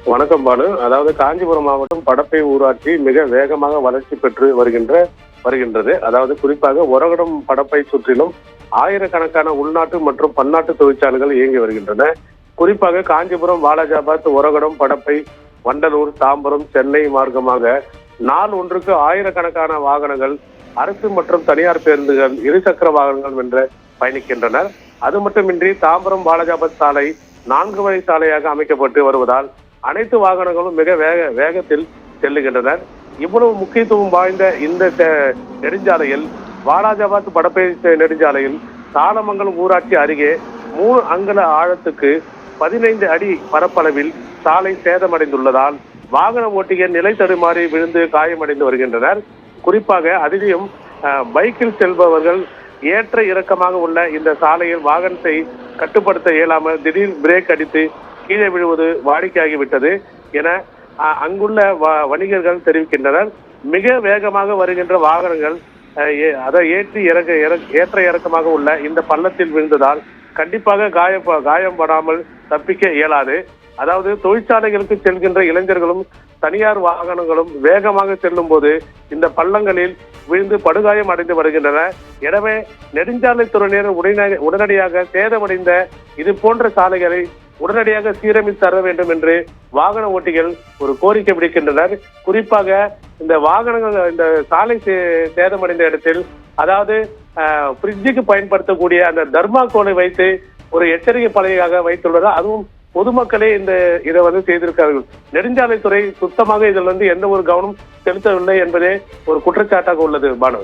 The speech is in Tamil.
வணக்கம் பானு. அதாவது காஞ்சிபுரம் மாவட்டம் படப்பை ஊராட்சி மிக வேகமாக வளர்ச்சி பெற்று வருகின்றது. அதாவது குறிப்பாக ஒரகடம் படப்பை சுற்றிலும் ஆயிரக்கணக்கான உள்நாட்டு மற்றும் பன்னாட்டு தொழிற்சாலைகள் இயங்கி வருகின்றன. குறிப்பாக காஞ்சிபுரம், வாலாஜாபாத், ஒரகடம், படப்பை, வண்டலூர், தாம்பரம், சென்னை மார்க்கமாக நாள் ஒன்றுக்கு ஆயிரக்கணக்கான வாகனங்கள், அரசு மற்றும் தனியார் பேருந்துகள், இருசக்கர வாகனங்கள் என்று பயணிக்கின்றனர். அது மட்டுமின்றி தாம்பரம் வாலாஜாபாத் சாலை 4 வழி சாலையாக அமைக்கப்பட்டு வருவதால் அனைத்து வாகனங்களும் மிக வேகத்தில் செல்லுகின்றனர். இவ்வளவு முக்கியத்துவம் வாய்ந்த இந்த நெடுஞ்சாலையில் வாலாஜாபாத் படப்பை நெடுஞ்சாலையில் சாலமங்கலம் ஊராட்சி அருகே 3 அங்குல ஆழத்துக்கு 15 அடி பரப்பளவில் சாலை சேதமடைந்துள்ளதால் வாகன ஓட்டிகள் நிலை தடுமாறி விழுந்து காயமடைந்து வருகின்றனர். குறிப்பாக அதிலும் பைக்கில் செல்பவர்கள் ஏற்ற இறக்கமாக உள்ள இந்த சாலையில் வாகனத்தை கட்டுப்படுத்த இயலாமல் திடீர் பிரேக் அடித்து கீழே விழுவது வாடிக்கையாகிவிட்டது என அங்குள்ள வணிகர்கள் தெரிவிக்கின்றனர். மிக வேகமாக வருகின்ற வாகனங்கள் அதை ஏற்ற இறக்கமாக உள்ள இந்த பள்ளத்தில் விழுந்ததால் கண்டிப்பாக காயப்படாமல் தப்பிக்க இயலாது. அதாவது தொழிற்சாலைகளுக்கு செல்கின்ற இளைஞர்களும் தனியார் வாகனங்களும் வேகமாக செல்லும் போது இந்த பள்ளங்களில் விழுந்து படுகாயம் அடைந்து வருகின்றனர். எனவே நெடுஞ்சாலைத்துறையினர் உடனடியாக சேதமடைந்த இது போன்ற சாலைகளை உடனடியாக சீரமைத்து தர வேண்டும் என்று வாகன ஓட்டிகள் ஒரு கோரிக்கை விடுக்கின்றனர். குறிப்பாக இந்த வாகனங்கள் இந்த சாலை சேதமடைந்த இடத்தில் அதாவது பிரிட்ஜுக்கு பயன்படுத்தக்கூடிய அந்த தர்மாக்கோலை வைத்து ஒரு எச்சரிக்கை பலகையாக வைத்துள்ளது. அதுவும் பொதுமக்களே இதை செய்திருக்கிறார்கள். நெடுஞ்சாலைத்துறை சுத்தமாக இதில் எந்த ஒரு கவனம் செலுத்தவில்லை என்பதே ஒரு குற்றச்சாட்டாக உள்ளது பானு.